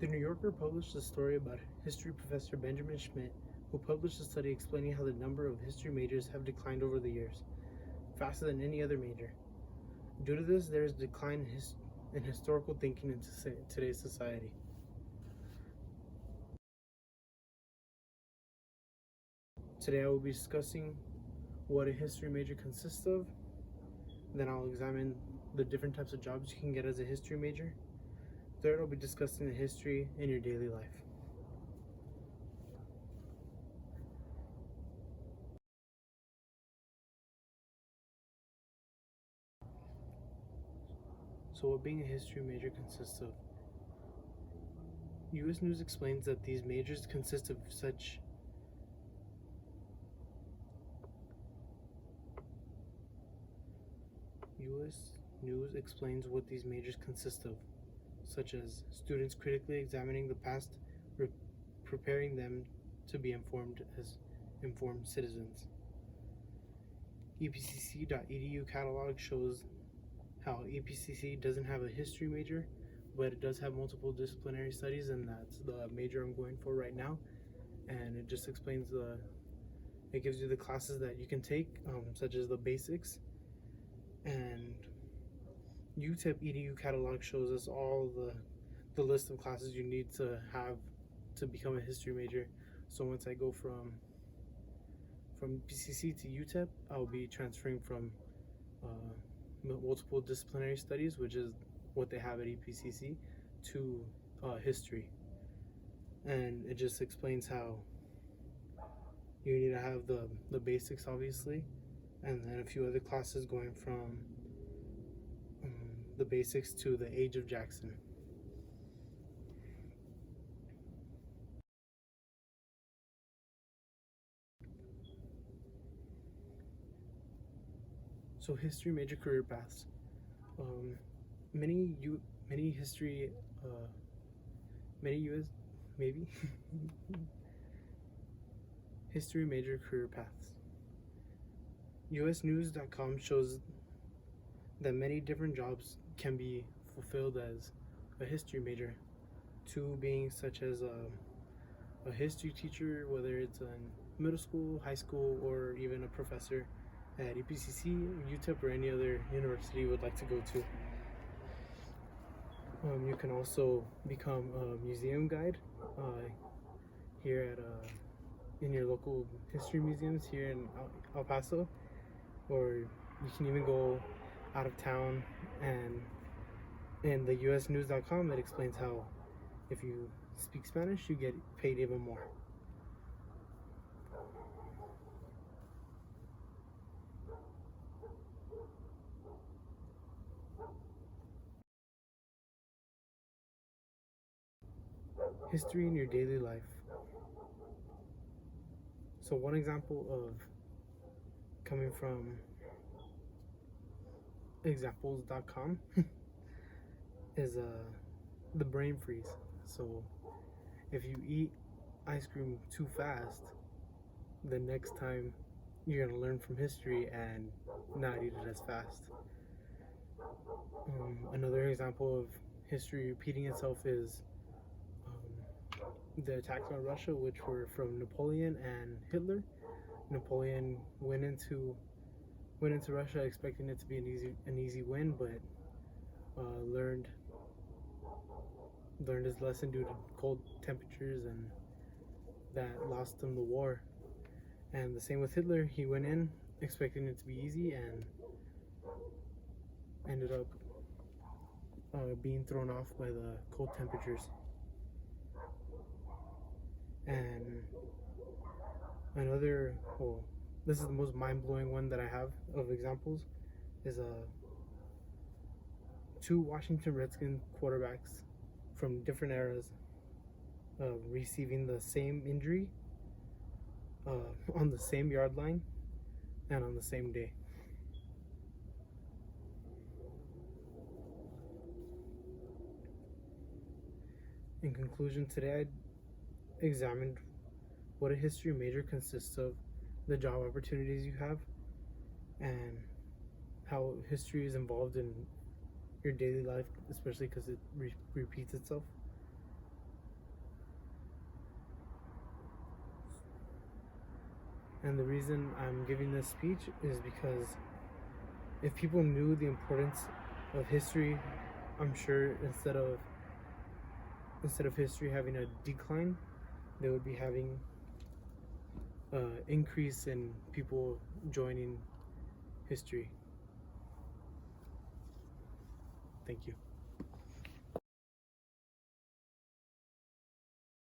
The New Yorker published a story about history professor Benjamin Schmidt, who published a study explaining how the number of history majors have declined over the years, faster than any other major. Due to this, there is a decline in historical thinking in today's society. Today I will be discussing what a history major consists of. Then I'll examine the different types of jobs you can get as a history major. Third, I'll be discussing the history in your daily life. So what being a history major consists of. U.S. News explains that these majors consist of such U.S. News explains what these majors consist of, such as students critically examining the past, preparing them to be informed as informed citizens. EPCC.edu catalog shows how EPCC doesn't have a history major, but it does have multiple disciplinary studies, and that's the major I'm going for right now. And it just explains it gives you the classes that you can take, such as the basics. And UTEP.edu catalog shows us all the list of classes you need to have to become a history major. So once I go from PCC to UTEP, I'll be transferring from multiple disciplinary studies, which is what they have at EPCC, to history. And it just explains how you need to have the basics, obviously, and then a few other classes going from the basics to the age of Jackson. So history major career paths. Many history, many U.S. maybe history major career paths. USNews.com shows that many different jobs can be fulfilled as a history major, two being such as a history teacher, whether it's in middle school, high school, or even a professor at EPCC, UTEP, or any other university you would like to go to. You can also become a museum guide here in your local history museums here in El Paso, or you can even go out of town. And in the USNews.com, it explains how if you speak Spanish, you get paid even more. History in your daily life. So one example of coming from examples.com is the brain freeze. So if you eat ice cream too fast, the next time you're gonna learn from history and not eat it as fast. Another example of history repeating itself is the attacks on Russia, which were from Napoleon and Hitler. Napoleon went into Russia expecting it to be an easy win, but learned his lesson due to cold temperatures, and that lost him the war. And the same with Hitler. He went in expecting it to be easy and ended up being thrown off by the cold temperatures. And another, well, this is the most mind-blowing one that I have of examples, is two Washington Redskins quarterbacks from different eras receiving the same injury on the same yard line and on the same day. In conclusion, today I examined what a history major consists of, the job opportunities you have, and how history is involved in your daily life, especially because it repeats itself. And the reason I'm giving this speech is because if people knew the importance of history, I'm sure instead of history having a decline, they would be having increase in people joining history. Thank you.